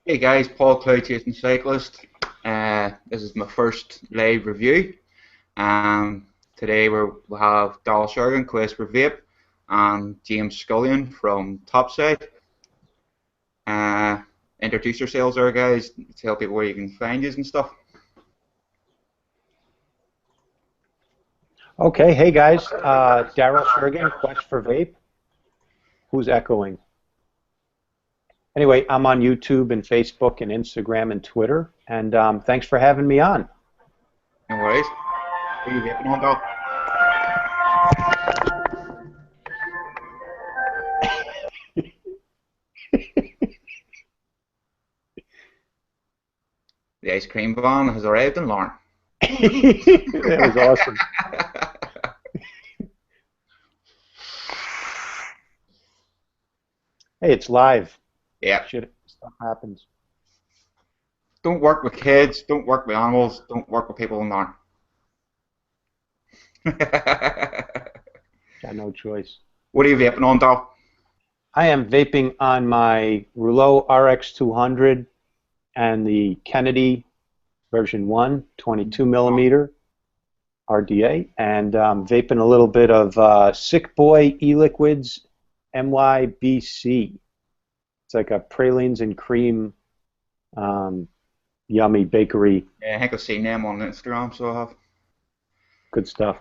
Hey guys, Paul Cloud Chasing Cyclist. This is my first live review. Um, Today we'll have Dal Shergan, Quest for Vape, and James Scullion from Topside. Uh, Introduce yourselves there, guys. Tell people where you can find you and stuff. Okay, hey guys, Daryl Shergan, Quest for Vape. Who's echoing? Anyway, I'm on YouTube and Facebook and Instagram and Twitter, and thanks for having me on. No worries. Who are you vaping on, Dal? The ice cream van has arrived in Lauren. That was awesome. Hey, it's live. Yeah. Shit, stuff happens. Don't work with kids. Don't work with animals. Don't work with people in Lauren. Got no choice. What are you vaping on, Dal? I am vaping on my Rouleau RX200 and the Kennedy version 1, 22 millimeter RDA, and vaping a little bit of Sick Boy E-Liquids MYBC. It's like a pralines and cream um, yummy bakery. Yeah, I think I've seen them on Instagram, so I have. Good stuff.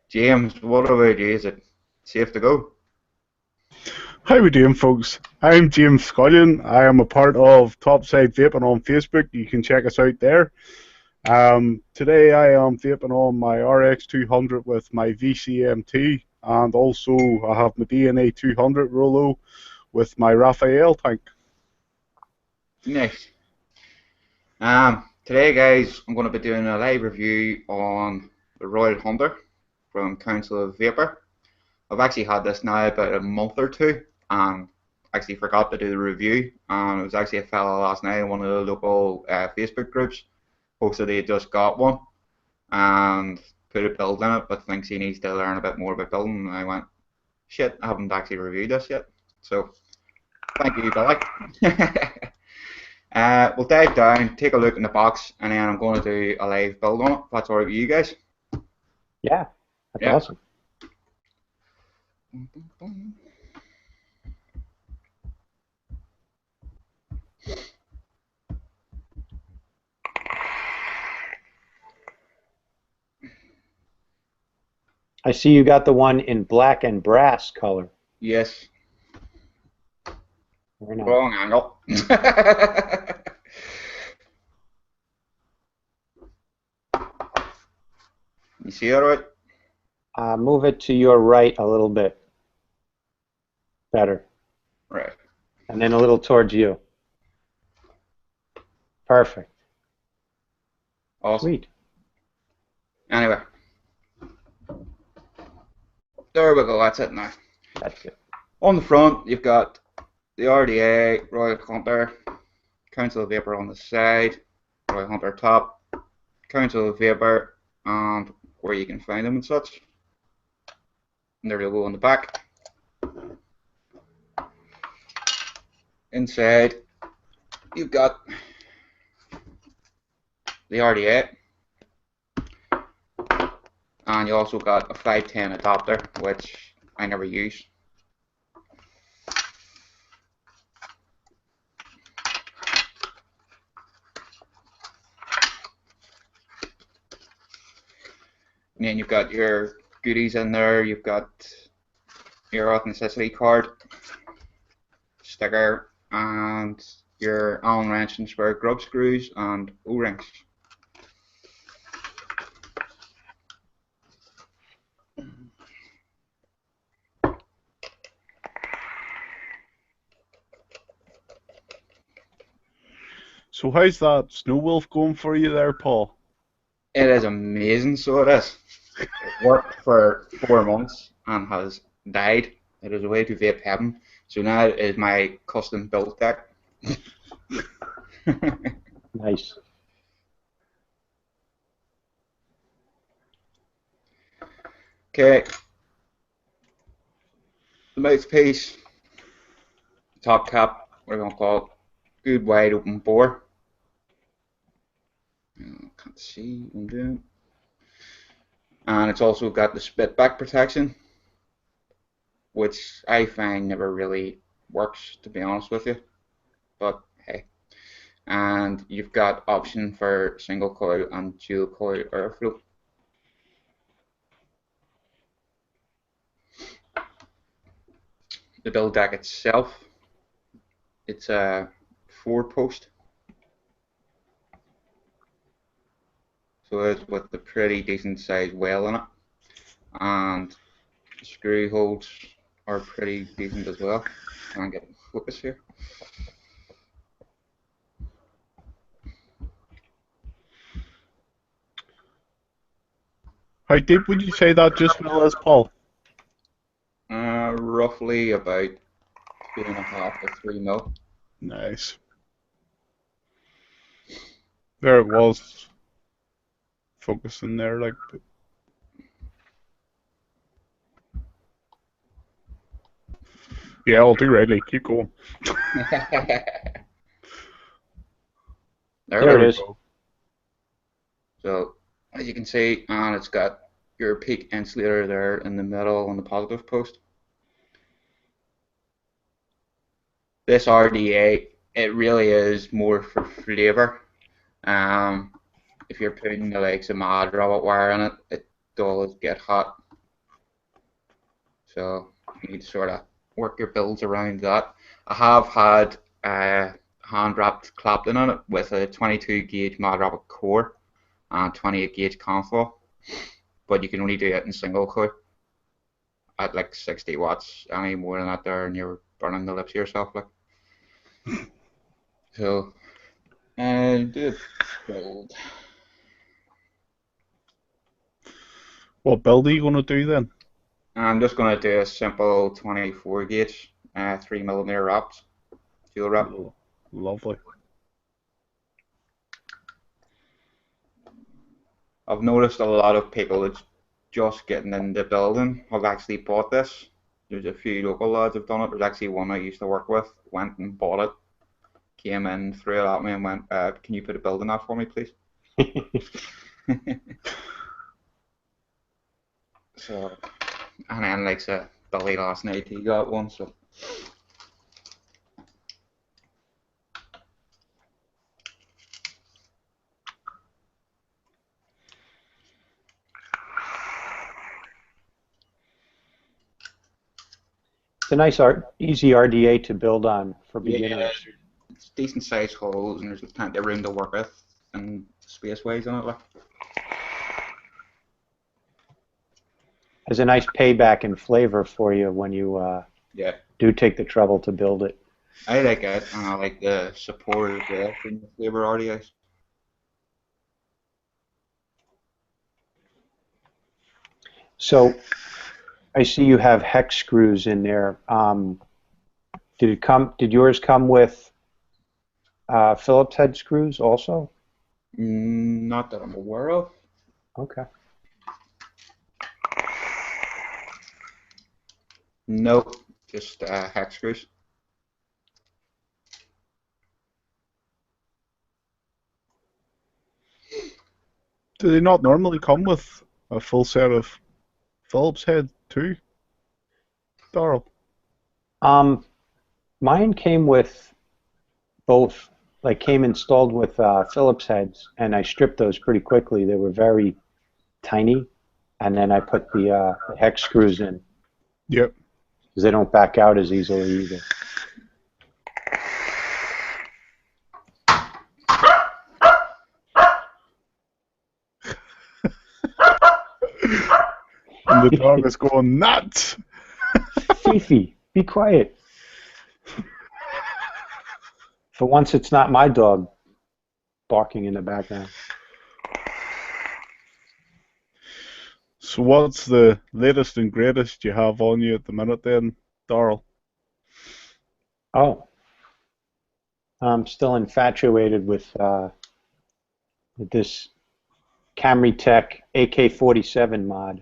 James, what about you? Is it safe to go? How we doing, folks? I'm James Scullion. I am a part of Topside Vaping on Facebook. You can check us out there. Today I am vaping on my RX200 with my VCMT, and also I have my DNA 200 Rolo with my Raphael tank. Nice. Today, guys, I'm going to be doing a live review on the Royal Hunter from Council of Vapor. I've actually had this now about a month or two, and actually forgot to do the review. And it was actually a fella last night in one of the local Facebook groups posted he had just got one and put a build in it, but thinks he needs to learn a bit more about building. And I went, shit, I haven't actually reviewed this yet. So, thank you, Billy. We'll dive down, take a look in the box, and then I'm going to do a live build on it. If that's alright with you guys. Yeah, that's Yeah. awesome. I see you got the one in black and brass color. Yes. Very nice. Wrong angle. You see that right? Move it to your right a little bit. Better. Right. And then a little towards you. Perfect. Awesome. Sweet. Anyway, there we go. That's it now. That's good. On the front, you've got the RDA, Royal Hunter, Council of Vapor on the side, Royal Hunter top, Council of Vapor, and where you can find them and such. And there you go on the back. Inside, you've got the RDA, and you also got a 510 adapter, which I never use. And then you've got your goodies in there. You've got your authenticity card, sticker, and your Allen wrench and spare grub screws and O-rings. So how's that Snow Wolf going for you there, Paul? It is amazing, so it is. It worked for 4 months and has died. It is a way to vape heaven. So now it is my custom built deck. Nice. Okay. The mouthpiece top cap, what are we going to call it? Good wide open bore. Can't see what I'm doing. And it's also got the split back protection, which I find never really works, to be honest with you. But hey. And you've got option for single coil and dual coil airflow. The build deck itself, it's a 4-post, so it's with a pretty decent sized well in it, and the screw holes are pretty decent as well. Try and get focus here. How deep would you say that just well is, Paul? Roughly about 2.5 to 3 mil. Nice. There it was. Focusing there, like. Yeah, I'll do Riley. Keep going. There it we is. go. So as you can see, and it's got your peak insulator there in the middle on the positive post. This RDA, it really is more for flavor. If you're putting the likes of Mad Rabbit wire in it, it does get hot. So you need to sort of work your builds around that. I have had hand wrapped Clapton on it with a 22 gauge Mad Rabbit core and 28 gauge console, but you can only do it in single coil at like 60 watts. Any more than that there, and you're burning the lips of yourself, like. So, do a build. What build are you going to do then? I'm just going to do a simple 24 gauge, 3mm wraps, dual wrap. Lovely. I've noticed a lot of people that's just getting into building have actually bought this. There's a few local lads have done it. There's actually one I used to work with, went and bought it, came in, threw it at me and went, can you put a build in that for me, please? So, and then like so Billy last night, he got one, so. It's a nice, easy RDA to build on for beginners. Yeah, it's decent sized holes and there's plenty of room to work with and space wise on it. Like. There's a nice payback and flavor for you when you do take the trouble to build it. I like it, and I like the support as well from the flavor RDAs. So, I see you have hex screws in there. Did yours come with Phillips head screws also? Not that I'm aware of. Okay. No, just hex screws. Do they not normally come with a full set of Phillips head too, Darrell? Mine came with both, like came installed with Phillips heads, and I stripped those pretty quickly. They were very tiny, and then I put the hex screws in. Yep. Because they don't back out as easily either. And the dog is going nuts. Fifi, be quiet. For once, it's not my dog barking in the background. So what's the latest and greatest you have on you at the minute then, Darrell? Oh. I'm still infatuated with this Camry Tech AK-47 mod.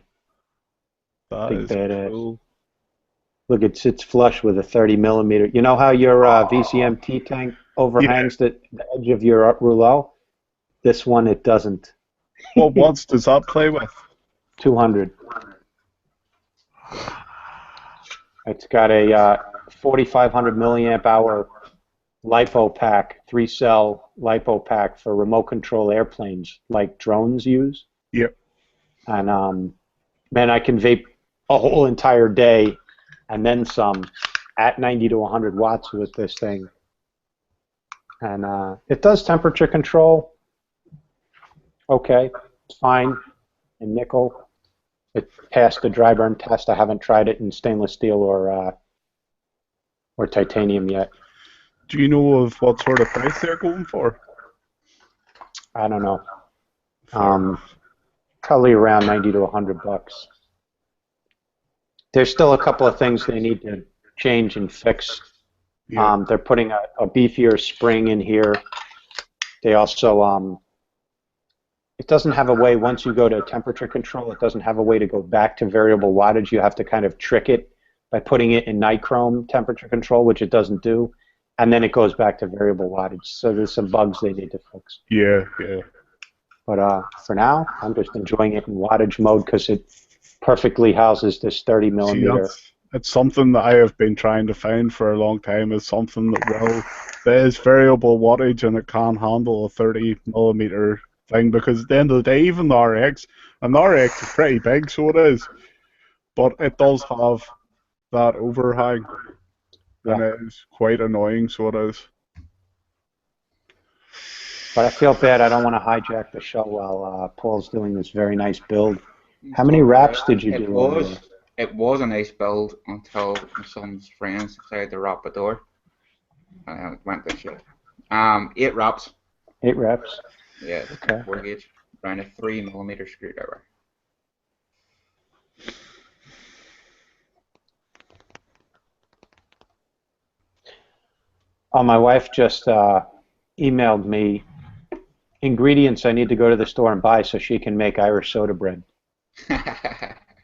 That Big is badass. cool. Look, it sits flush with a 30 millimeter. You know how your VCMT tank Yeah. overhangs the edge of your rouleau? This one, it doesn't. What watts does that play with? 200. It's got a 4,500 milliamp hour LiPo pack, 3-cell LiPo pack for remote control airplanes like drones use. Yep. And man, I can vape a whole entire day and then some at 90 to 100 watts with this thing. And it does temperature control. Okay, it's fine in nickel. It passed the dry burn test. I haven't tried it in stainless steel or titanium yet. Do you know of what sort of price they're going for? I don't know. Probably around 90 to 100 bucks. There's still a couple of things they need to change and fix. Yeah. They're putting a beefier spring in here. They also, it doesn't have a way, once you go to temperature control, it doesn't have a way to go back to variable wattage. You have to kind of trick it by putting it in nichrome temperature control, which it doesn't do. And then it goes back to variable wattage. So there's some bugs they need to fix. Yeah, yeah. But for now, I'm just enjoying it in wattage mode because it perfectly houses this 30 millimeter. See, it's something that I have been trying to find for a long time. Is something that is variable wattage and it can handle a 30 millimeter thing, because at the end of the day, even the RX, and the RX is pretty big, so it is, but it does have that overhang. And it is quite annoying, so it is. But I feel bad. I don't want to hijack the show while Paul's doing this very nice build. How many wraps did you do? It was a nice build until my son's friends decided to wrap the door. And it went to shit. 8 wraps. 8 wraps? Yeah, okay. 4 gauge. Around a 3 millimeter screwdriver. Oh, my wife just emailed me ingredients I need to go to the store and buy so she can make Irish soda bread.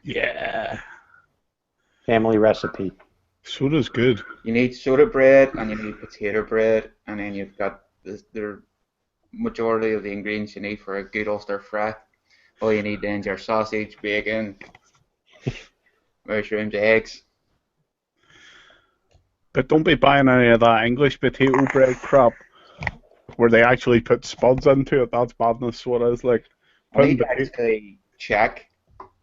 Yeah. Family recipe. Soda's good. You need soda bread and you need potato bread, and then you've got the majority of the ingredients you need for a good oyster fry. All you need then is your sausage, bacon, mushrooms, eggs. But don't be buying any of that English potato bread crap where they actually put spuds into it. That's madness. What it is like. I need to actually check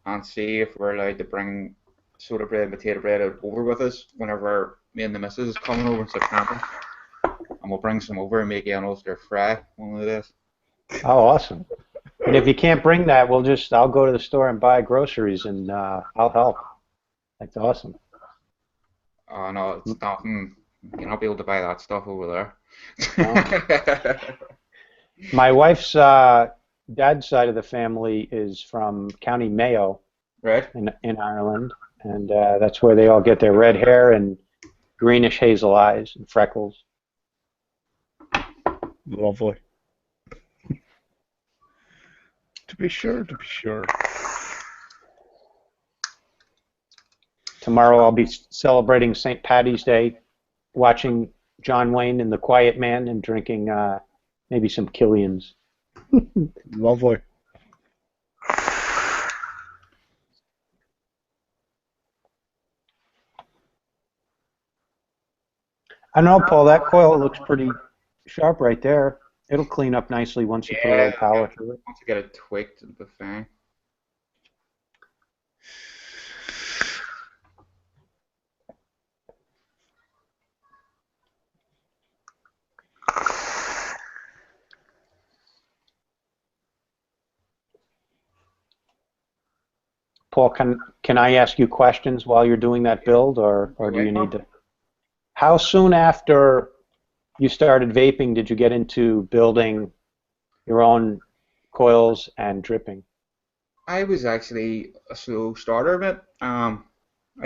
and see if we're allowed to bring soda bread and potato bread over with us whenever me and the missus is coming over in September. And we'll bring some over and make an oyster fry one of this. Oh, awesome. And if you can't bring that, I'll go to the store and buy groceries and I'll help. That's awesome. Oh no, it's nothing. You'll not be able to buy that stuff over there. No. My wife's dad's side of the family is from County Mayo, right, in Ireland, and that's where they all get their red hair and greenish hazel eyes and freckles. Lovely. To be sure, to be sure. Tomorrow I'll be celebrating St. Paddy's Day, watching John Wayne and the Quiet Man and drinking maybe some Killian's. Lovely. I know, Paul, that coil looks pretty sharp right there. It'll clean up nicely once you put a little power through it. Once you get it tweaked, it'll be fine. Paul, can I ask you questions while you're doing that build, or do you need to? How soon after you started vaping did you get into building your own coils and dripping? I was actually a slow starter, mate. I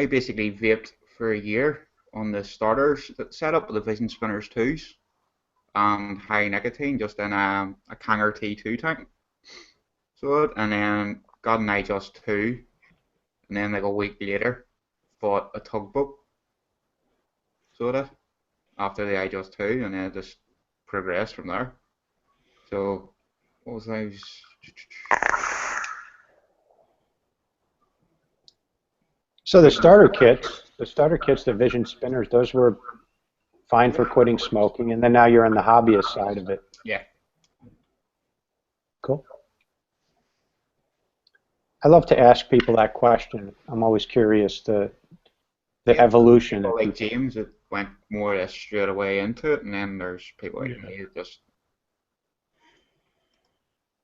basically vaped for a year on the starters setup with the Vision Spinners 2s, high nicotine, just in a Kanger T2 tank. And then got an iJust 2, and then like a week later bought a Tugboat so I did, after the iJust 2, and then just progressed from there. So, what was I? So the starter kits, the Vision Spinners, those were fine for quitting smoking, and then now you're on the hobbyist side of it. Yeah. Cool. I love to ask people that question. I'm always curious the evolution. People like James that went more or less straight away into it, and then there's people like me that just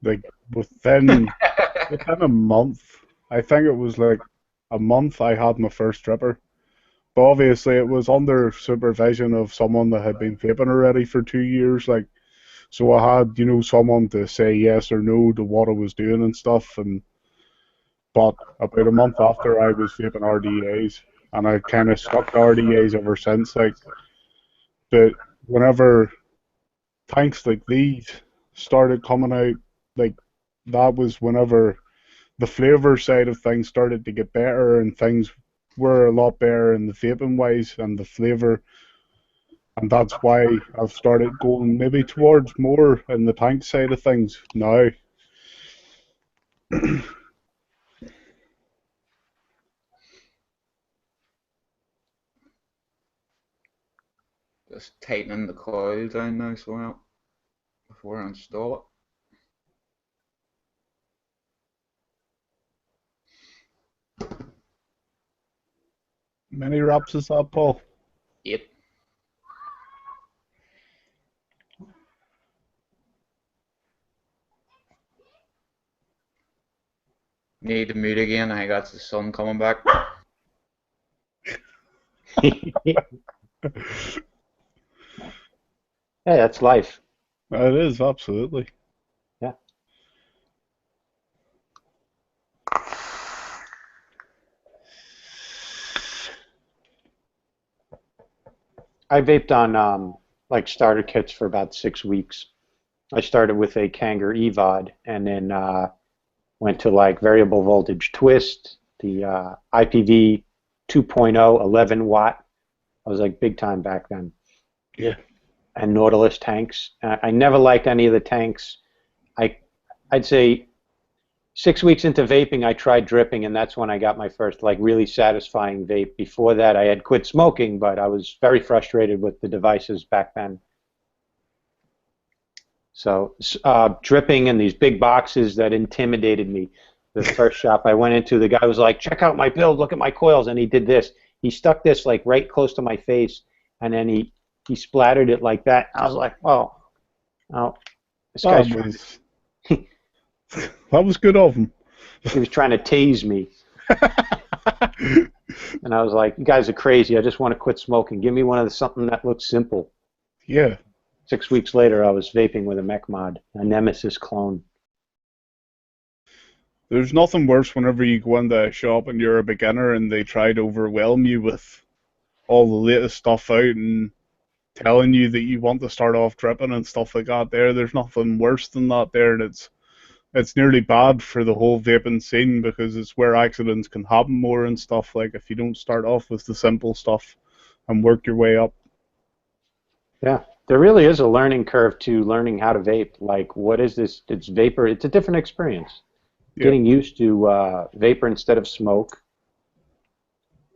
like within a month. I think it was like a month I had my first tripper. But obviously it was under supervision of someone that had been vaping already for 2 years, like, so I had, you know, someone to say yes or no to what I was doing and stuff. And but about a month after, I was vaping RDAs, and I kind of stuck to RDAs ever since. Like, but whenever tanks like these started coming out, like, that was whenever the flavor side of things started to get better, and things were a lot better in the vaping wise and the flavor. And that's why I've started going maybe towards more in the tank side of things now. just tightening the coil down now, so well, before I install it. Many wraps is that, Paul? 8. Need to mute again. I got the sun coming back. Hey, that's life. It is, absolutely. Yeah. I vaped on like starter kits for about 6 weeks. I started with a Kanger EVOD, and then went to like variable voltage twist, the IPV 2.0 11 watt. I was like big time back then. Yeah. And Nautilus tanks. I never liked any of the tanks. I'd say 6 weeks into vaping, I tried dripping, and that's when I got my first like really satisfying vape. Before that, I had quit smoking, but I was very frustrated with the devices back then. So dripping in these big boxes, that intimidated me. The first shop I went into, the guy was like, "Check out my build, look at my coils," and he did this. He stuck this like right close to my face, and then he splattered it like that. I was like, "Oh, this guy's trying to, that was good of him." he was trying to tase me." And I was like, "You guys are crazy. I just want to quit smoking. Give me something that looks simple." Yeah. 6 weeks later, I was vaping with a mech mod, a Nemesis clone. There's nothing worse whenever you go into a shop and you're a beginner and they try to overwhelm you with all the latest stuff out and telling you that you want to start off dripping and stuff like that. There's nothing worse than that there, and it's nearly bad for the whole vaping scene, because it's where accidents can happen more and stuff, like if you don't start off with the simple stuff and work your way up. Yeah, there really is a learning curve to learning how to vape. Like, what is this? It's vapor. It's a different experience. Yeah. Getting used to vapor instead of smoke.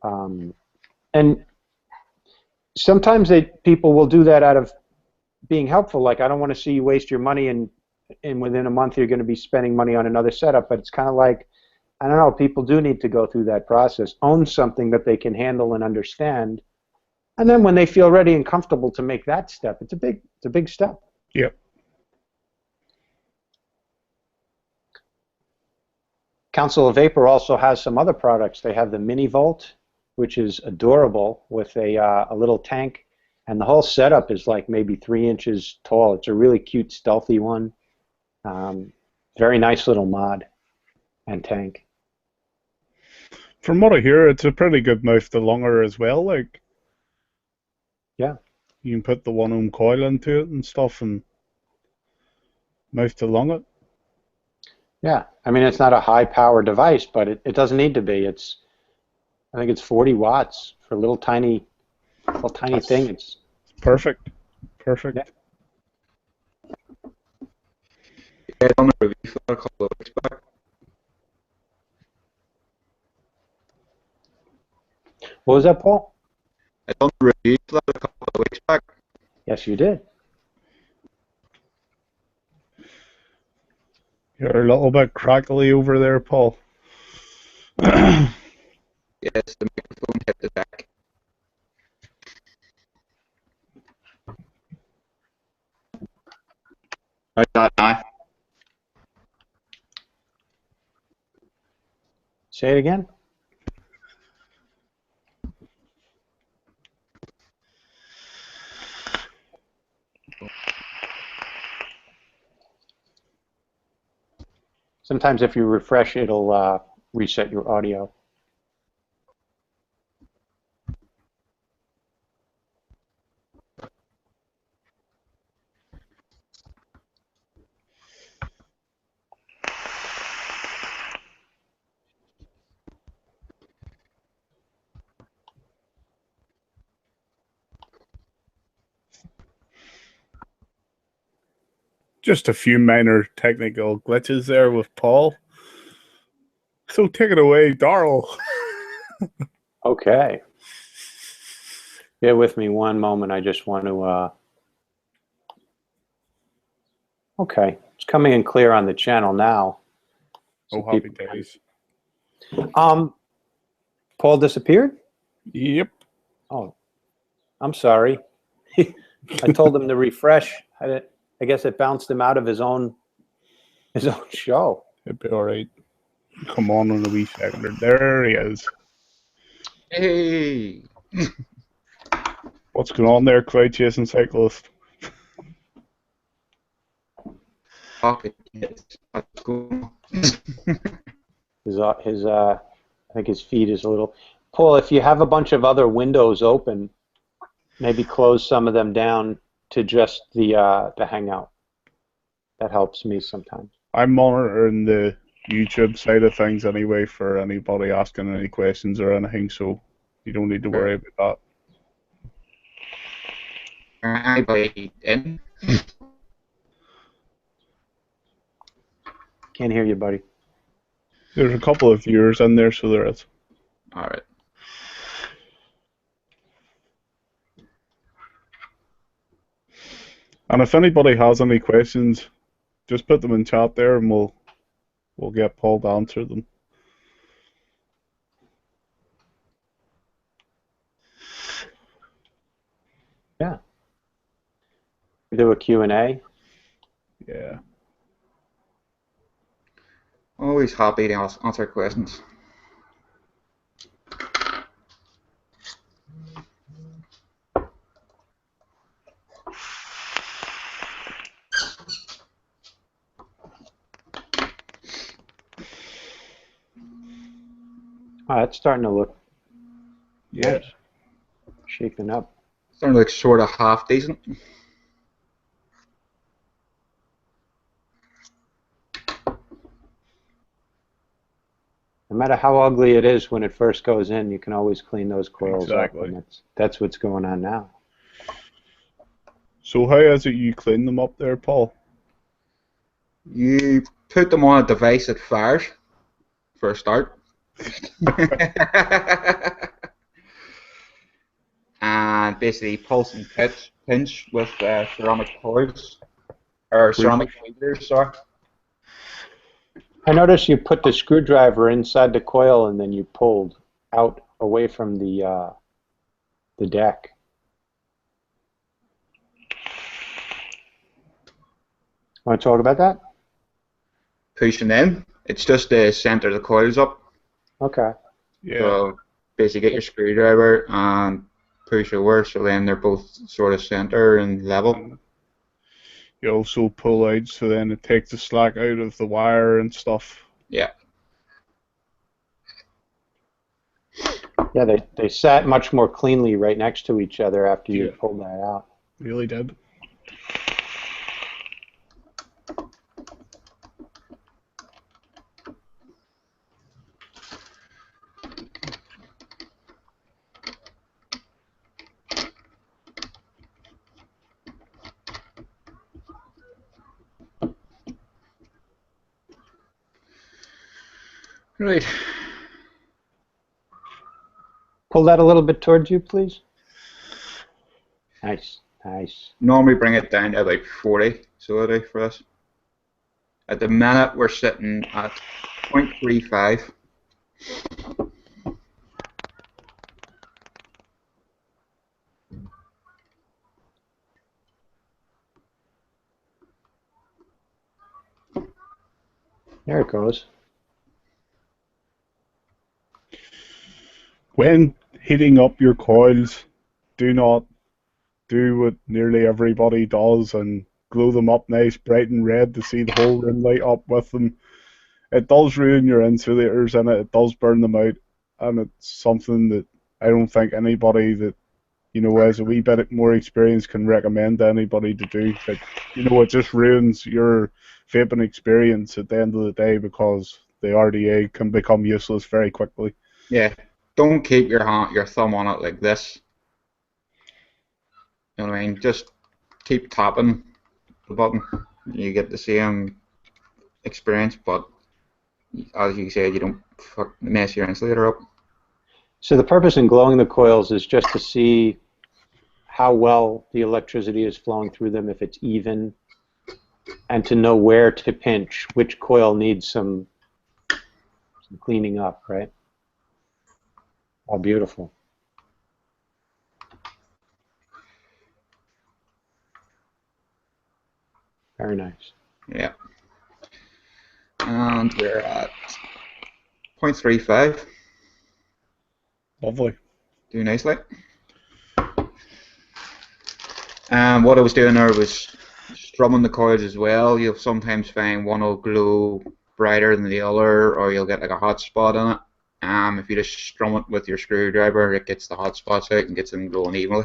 And sometimes people will do that out of being helpful. Like, I don't want to see you waste your money, and within a month you're going to be spending money on another setup. But it's kind of like, I don't know, people do need to go through that process, own something that they can handle and understand. And then when they feel ready and comfortable to make that step, it's a big step. Yep. Council of Vapor also has some other products. They have the Mini Volt, which is adorable, with a little tank, and the whole setup is like maybe 3 inches tall. It's a really cute, stealthy one. Very nice little mod and tank. From what I hear, it's a pretty good mouth to lunger as well. Like, yeah, you can put the 1 ohm coil into it and stuff and mouth to lung it. Yeah, I mean, it's not a high power device, but it doesn't need to be. I think it's 40 watts for a little tiny little tiny thing. It's Perfect. Perfect. Yeah. Yeah, I done a review for that a couple of weeks back. What was that, Paul? I done a review for that a couple of weeks back. Yes, you did. You're a little bit crackly over there, Paul. Yes, the microphone hit the deck. How's that now? Say it again. Sometimes if you refresh, it'll reset your audio. Just a few minor technical glitches there with Paul. So take it away, Darrell. Okay. Bear with me one moment. I just want to. Okay, it's coming in clear on the channel now. Oh, So happy people- days. Paul disappeared? Yep. Oh, I'm sorry. I told him to refresh. I guess it bounced him out of his own show. It'd be all right. Come on in a wee second. There he is. Hey! What's going on there, Cloud Chasing Cyclist? Pocket kids. What's going on? I think his feed is a little. Paul, if you have a bunch of other windows open, maybe close some of them down to just the Hangout. That helps me sometimes. I'm monitoring the YouTube side of things anyway for anybody asking any questions or anything, so you don't need to worry about Anybody in? Can't hear you, buddy. that. There's a couple of viewers in there, so there is. Alright. And if anybody has any questions, just put them in chat there, and we'll get Paul to answer them. Yeah. We do a Q&A. Yeah. Always happy to answer questions. Oh, that's starting to look Yeah. nice. Shaping up. Starting to look sort of half decent. No matter how ugly it is when it first goes in, you can always clean those coils Exactly. up, and that's what's going on now. So how is it you clean them up there, Paul? You put them on a device that fires for a start. And basically pulse and pinch with ceramic coils, or ceramic fibers, sorry. I noticed you put the screwdriver inside the coil and then you pulled out away from the deck. Want to talk about that? Pushing in, it's just to center the coils up. Okay. Yeah. So basically get your screwdriver and push over, so then they're both sort of center and level. You also pull out, so then it takes the slack out of the wire and stuff. Yeah. Yeah, they sat much more cleanly right next to each other after you Yeah. pulled that out. Really did. Right. Pull that a little bit towards you, please. Nice, nice. Normally bring it down to about 40, so I do for this. At the minute, we're sitting at 0.35. There it goes. When heating up your coils, do not do what nearly everybody does and glow them up nice, bright and red to see the whole room light up with them. It does ruin your insulators and it does burn them out, and it's something that I don't think anybody that has a wee bit more experience can recommend to anybody to do. Like, it just ruins your vaping experience at the end of the day because the RDA can become useless very quickly. Yeah. Don't keep your thumb on it like this. You know what I mean? Just keep tapping the button. You get the same experience, but as you said, you don't mess your insulator up. So the purpose in glowing the coils is just to see how well the electricity is flowing through them, if it's even, and to know where to pinch, which coil needs some cleaning up, right? Oh, beautiful. Very nice. Yeah. And we're at 0.35. Lovely. Do nicely. What I was doing there was strumming the coils as well. You'll sometimes find one will glow brighter than the other, or you'll get like a hot spot in it. If you just strum it with your screwdriver, it gets the hot spots out and gets them glowing evenly.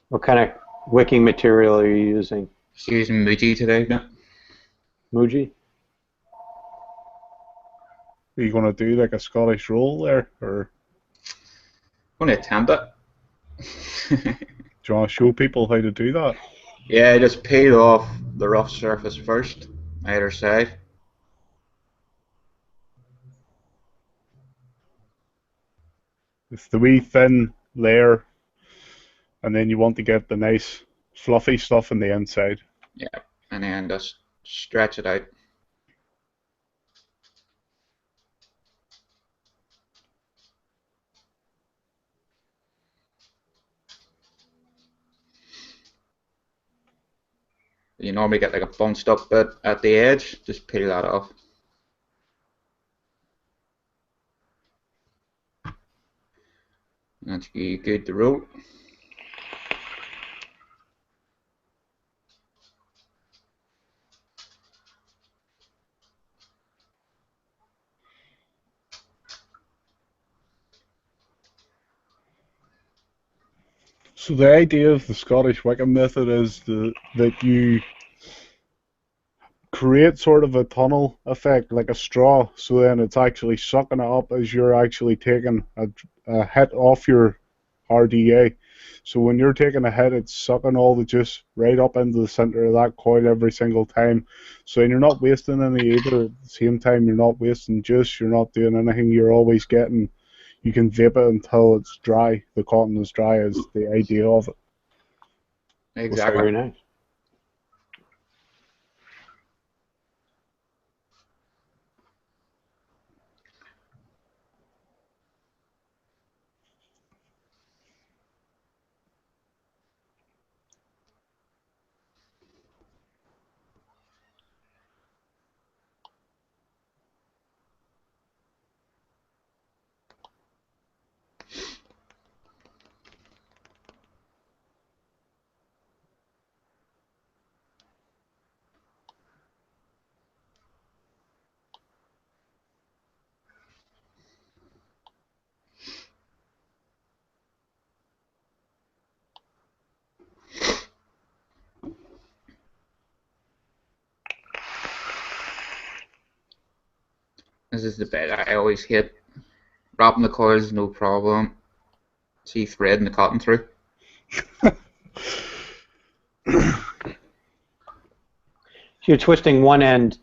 What kind of wicking material are you using? Just using Muji today. No? Muji? Are you going to do like a Scottish roll there, or I'm going to attempt it. do you want to show people how to do that? Yeah, just peel off the rough surface first, either side. It's the wee thin layer, and then you want to get the nice fluffy stuff on the inside. Yeah, and then just stretch it out. You normally get like a bunched up bit at the edge, just peel that off. That's good to roll. So the idea of the Scottish Wickham method is that you create sort of a tunnel effect, like a straw, so then it's actually sucking it up as you're actually taking a hit off your RDA. So when you're taking a hit, it's sucking all the juice right up into the center of that coil every single time. So then you're not wasting any either. At the same time, you're not wasting juice, you're not doing anything, you're always getting, you can vape it until it's dry. The cotton is dry is the idea of it. Exactly. Very nice. This is the bit I always hit. Wrapping the coils, no problem. See threading the cotton through. you're twisting one end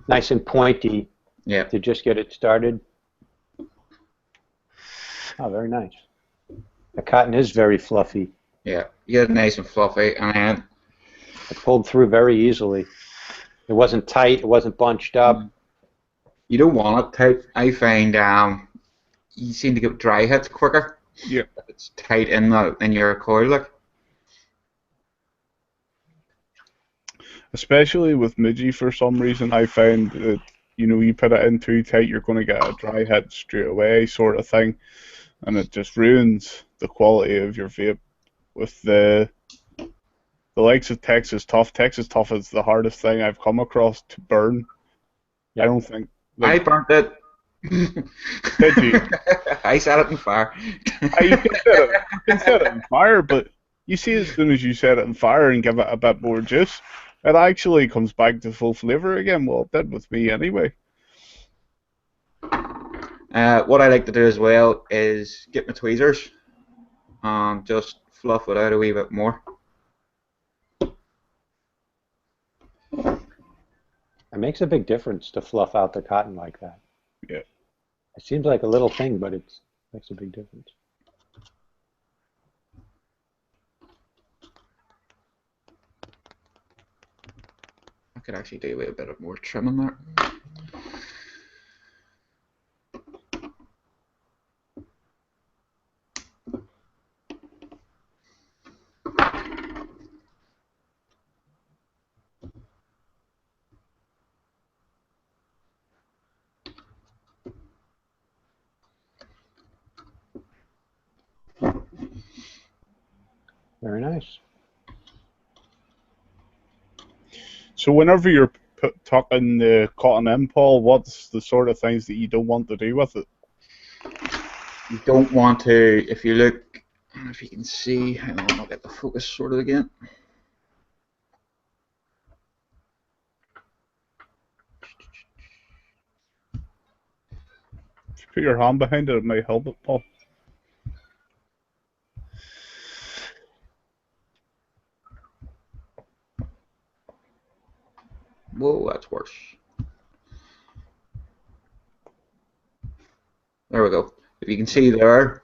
nice and pointy Yeah, to just get it started. Oh, very nice. The cotton is very fluffy. yeah. You get it nice and fluffy, and then It pulled through very easily. It wasn't tight. It wasn't bunched up. you don't want it tight. I find you seem to get dry hits quicker. Yeah. If it's tight in your coil, like. Especially with Midgie, for some reason, I find that, you put it in too tight, you're going to get a dry hit straight away, sort of thing, and it just ruins the quality of your vape. With the likes of Texas Tough. Texas Tough is the hardest thing I've come across to burn. I don't think. I burnt it. Did you? I set it on fire. You can set it on fire, but you see, as soon as you set it on fire and give it a bit more juice, it actually comes back to full flavour again. Well, it did with me anyway. What I like to do as well is get my tweezers and just fluff it out a wee bit more. It makes a big difference to fluff out the cotton like that. Yeah. It seems like a little thing, but it makes a big difference. I could actually do a bit of more trimming there. Very nice. So whenever you're tucking the cotton in, Paul, what's the sort of things that you don't want to do with it? You don't want to, if you look, I don't know if you can see, hang on, I'll get the focus sorted again. If you put your hand behind it, it might help it, Paul. Whoa, that's worse. There we go. If you can see there,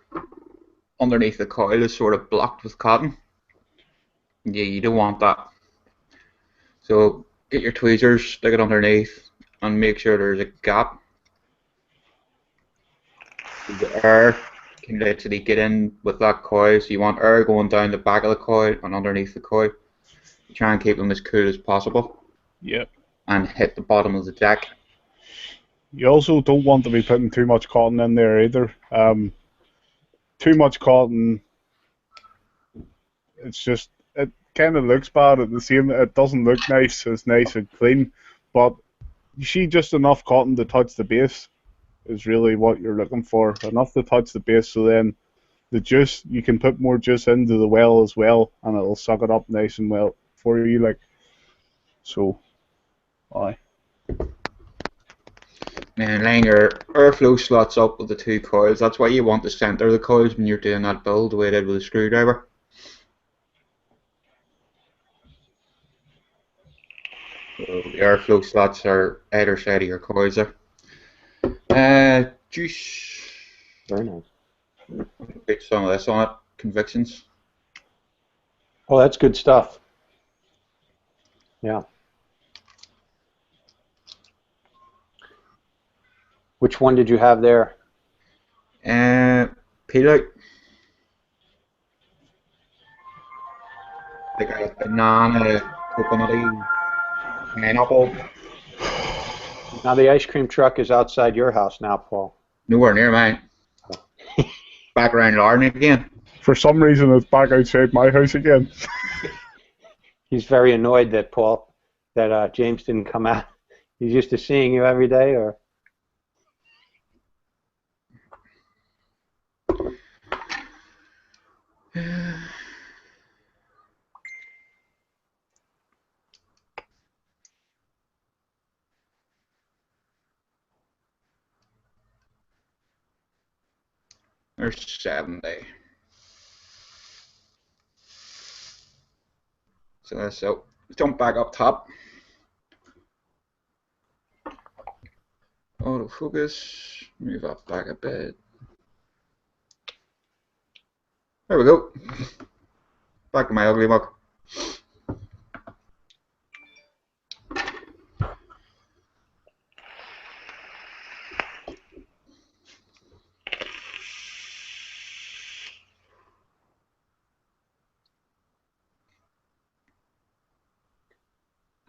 underneath the coil is sort of blocked with cotton. Yeah, you don't want that. So get your tweezers, stick it underneath, and make sure there's a gap. The air can literally get in with that coil, so you want air going down the back of the coil and underneath the coil. Try and keep them as cool as possible. Yep. And hit the bottom of the deck. You also don't want to be putting too much cotton in there either. Too much cotton, it kind of looks bad at the same. It doesn't look nice. It's nice and clean, but you see, just enough cotton to touch the base is really what you're looking for. Enough to touch the base, so then the juice, you can put more juice into the well as well, and it'll suck it up nice and well for you, like so. Aye. And line your airflow slots up with the two coils. That's why you want to center the coils when you're doing that build, the way I did with a screwdriver. So the airflow slots are either side of your coils there. Juice. Very nice. Put some of this on it. Convictions. Oh, that's good stuff. Yeah. Which one did you have there? Peel out. Like a banana, coconutty, pineapple. Now the ice cream truck is outside your house now, Paul. Nowhere near mine. Back around Larne again. For some reason, it's back outside my house again. He's very annoyed that James didn't come out. He's used to seeing you every day, or? There's 70. So let's jump back up top. Autofocus. Move up back a bit. There we go. Back to my ugly mug.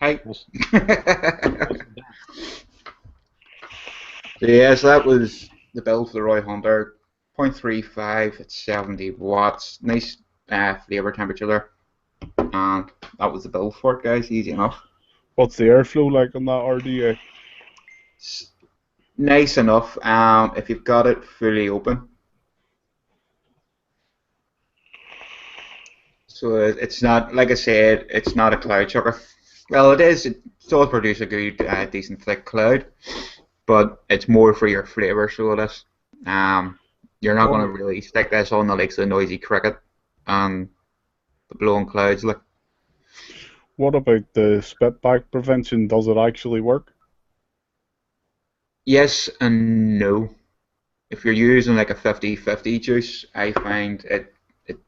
Hi. So yeah, so that was the build for the Roy Hunter. 0.35 at 70 watts. Nice flavor temperature there. And that was the build for it, guys. Easy enough. What's the airflow like on that RDA? It's nice enough if you've got it fully open. So it's not, like I said, it's not a cloud chucker. Well, it is. It does produce a good, decent thick cloud, but it's more for your flavour, so it is. You're not going to really stick this on the likes of the Noisy Cricket and the blowing clouds. Like. What about the spitback prevention? Does it actually work? Yes and no. If you're using like a 50-50 juice, I find it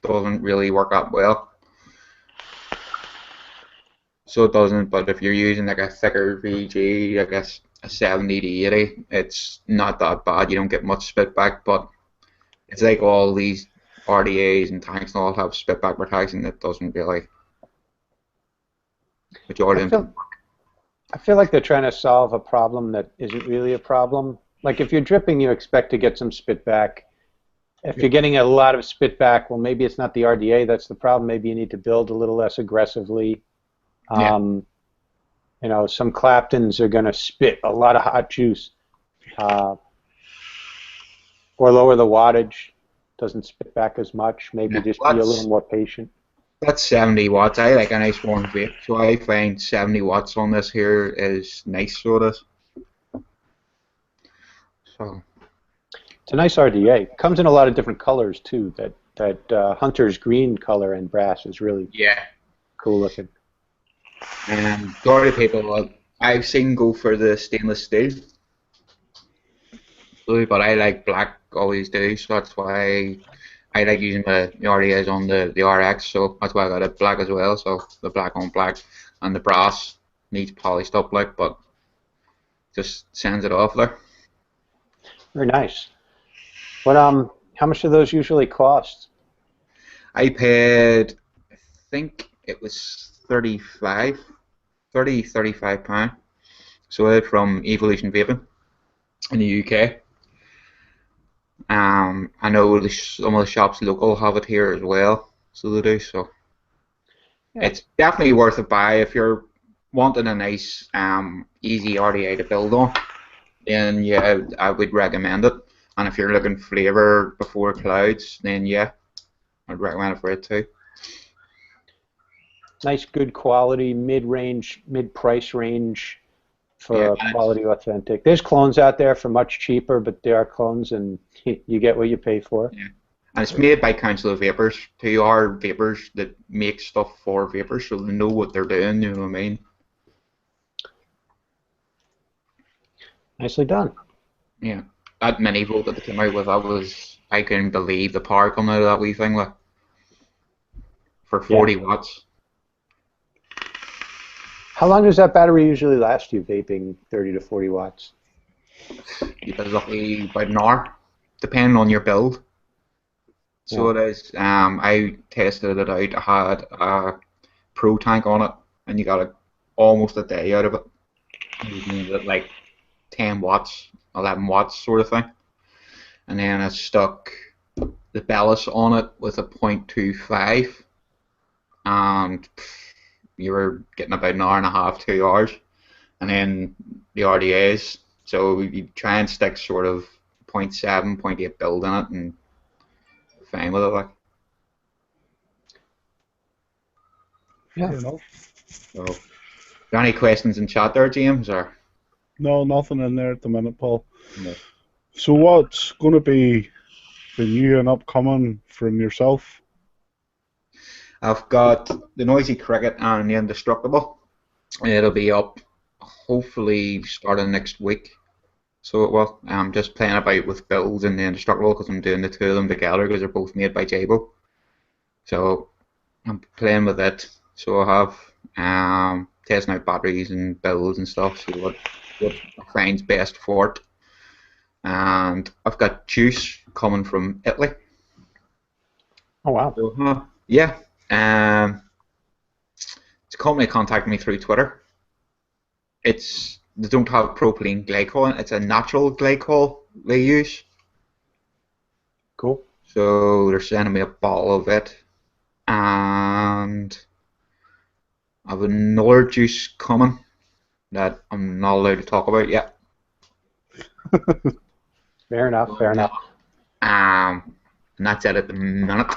doesn't really work that well. So it doesn't, but if you're using like a thicker VG, I guess a 70 to 80, it's not that bad. You don't get much spitback, but it's like all these RDAs and tanks and all have spitback protection. It doesn't really. I feel like they're trying to solve a problem that isn't really a problem. Like if you're dripping, you expect to get some spitback. If you're getting a lot of spitback, well, maybe it's not the RDA that's the problem. Maybe you need to build a little less aggressively. You know, some Claptons are going to spit a lot of hot juice, or lower the wattage. Doesn't spit back as much. Maybe just be a little more patient. That's 70 watts. I like a nice warm vape, so I find 70 watts on this here is nice, so it is. So. It's a nice RDA. Comes in a lot of different colors too. That Hunter's green color and brass is really cool looking. And a lot of people I've seen go for the stainless steel, but I like black, always do. So that's why I like using the RDAs on the RX. So that's why I got it black as well. So the black on black, and the brass needs polished up like, but just sends it off there. Very nice. But how much do those usually cost? I paid, I think it was 35 pounds. So it's from Evolution Vaping in the UK. I know some of the shops local have it here as well, so they do. So it's definitely worth a buy if you're wanting a nice, easy RDA to build on. Then yeah, I would recommend it. And if you're looking flavour before clouds, then yeah, I'd recommend it for it too. Nice, good quality, mid-range, mid-price range for quality authentic. There's clones out there for much cheaper, but they are clones, and you get what you pay for. Yeah. And it's made by Council of Vapors. Who are vapors that make stuff for vapors, so they know what they're doing. You know what I mean? Nicely done. Yeah. That mini volt that they came out with, I couldn't believe the power coming out of that wee thing, like, for 40 watts. How long does that battery usually last you vaping 30 to 40 watts? Usually about an hour, depending on your build. So it is. I tested it out. I had a Pro tank on it, and you got almost a day out of it. Using it like 10 watts, 11 watts sort of thing. And then I stuck the Bellis on it with a 0.25, and you were getting about an hour and a half, 2 hours. And then the RDAs, so you try and stick sort of 0.7, 0.8 build in it, and fine with it. Like. Yeah. So, got any questions in chat there, James? Or? No, nothing in there at the minute, Paul. No. So what's going to be the new and upcoming from yourself? I've got the Noisy Cricket and the Indestructible. It'll be up hopefully starting next week. So well, I'm just playing about with builds and the indestructible because I'm doing the two of them together because they're both made by Jabo. So I'm playing with it. So I have testing out batteries and builds and stuff. See what I find's best for it. And I've got juice coming from Italy. Oh wow. So, yeah. It's a company contacted me through Twitter. They don't have propylene glycol. It's a natural glycol they use. Cool. So they're sending me a bottle of it, and I have another juice coming that I'm not allowed to talk about yet. Fair enough. Fair enough. And that's it at the minute.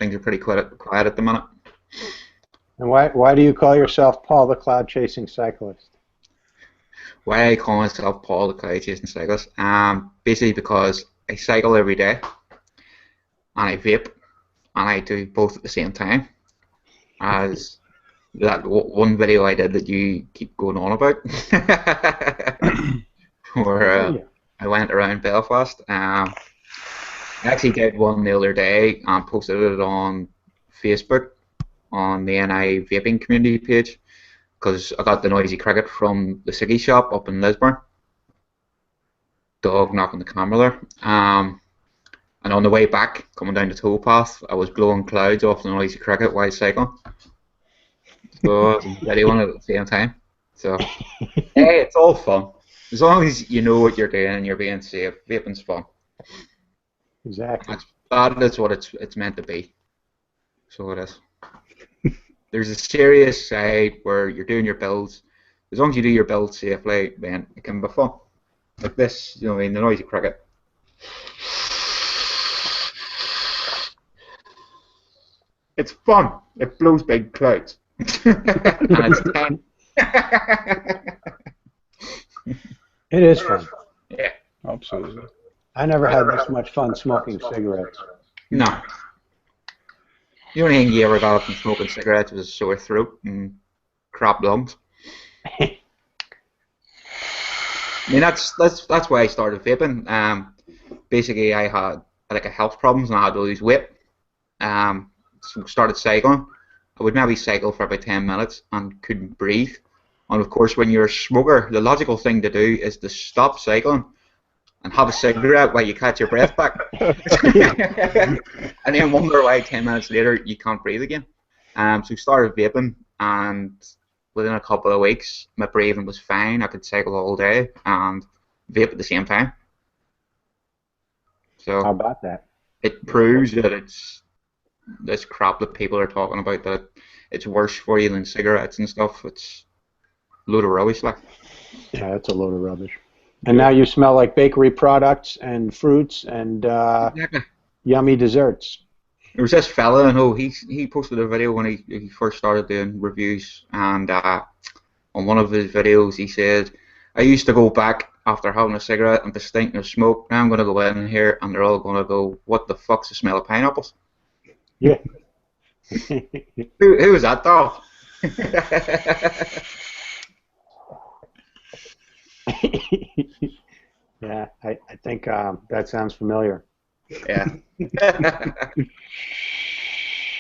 Things are pretty quiet at the minute. And why do you call yourself Paul the Cloud Chasing Cyclist? Why I call myself Paul the Cloud Chasing Cyclist? Basically because I cycle every day, and I vape, and I do both at the same time. As that one video I did that you keep going on about, where I went around Belfast. I actually did one the other day and posted it on Facebook on the NI vaping community page because I got the noisy cricket from the Siggy shop up in Lisburn. Dog knocking the camera there. And on the way back, coming down the towpath, I was blowing clouds off the noisy cricket while cycling. So video on it at the same time. So hey, it's all fun. As long as you know what you're doing and you're being safe, vaping's fun. Exactly. That is what it's meant to be. So it is. There's a serious side where you're doing your builds. As long as you do your builds safely, then it can be fun. Like this, you know, the noisy cricket. It's fun. It blows big clouds. And it's 10. It is fun. Yeah. Absolutely. I never had this much fun smoking cigarettes. No. The only thing you ever got from smoking cigarettes was a sore throat and crap lungs. I mean, that's why I started vaping. Basically, I had like a health problems and I had to lose weight. So started cycling. I would maybe cycle for about 10 minutes and couldn't breathe. And of course, when you're a smoker, the logical thing to do is to stop cycling and have a cigarette while you catch your breath back. And then wonder why 10 minutes later you can't breathe again. So started vaping, and within a couple of weeks my breathing was fine. I could cycle all day and vape at the same time. So How about that? it proves that it's this crap that people are talking about, that it's worse for you than cigarettes and stuff. It's a load of rubbish, like. Yeah, that's a load of rubbish. And now you smell like bakery products and fruits and Exactly. yummy desserts. There was this fella, I know, he posted a video when he first started doing reviews, and on one of his videos he said, I used to go back after having a cigarette and the stink of smoke. Now I'm going to go in here and they're all going to go, what the fuck's the smell of pineapples? Yeah. Who was that, dog? Yeah, I think that sounds familiar. Yeah.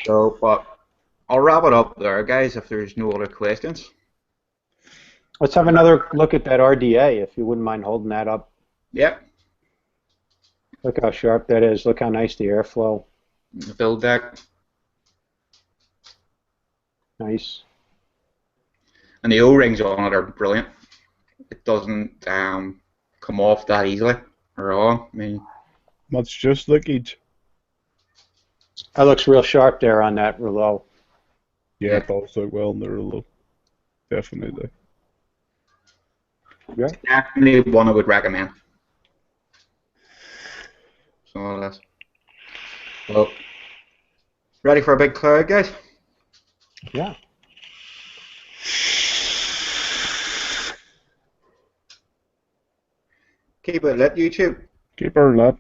So, but I'll wrap it up there, guys, if there's no other questions. Let's have another look at that RDA, if you wouldn't mind holding that up. Yep. Look how sharp that is. Look how nice the airflow. The build deck. Nice. And the O-rings on it are brilliant. It doesn't come off that easily at all. I mean, That's just leakage. That looks real sharp there on that rouleau. Yeah, it does look well in the ruler. Definitely. Yeah. definitely one I would recommend. So that's. Well, ready for a big cloud, guys? Yeah. Keep it lit, YouTube. Keep her lit.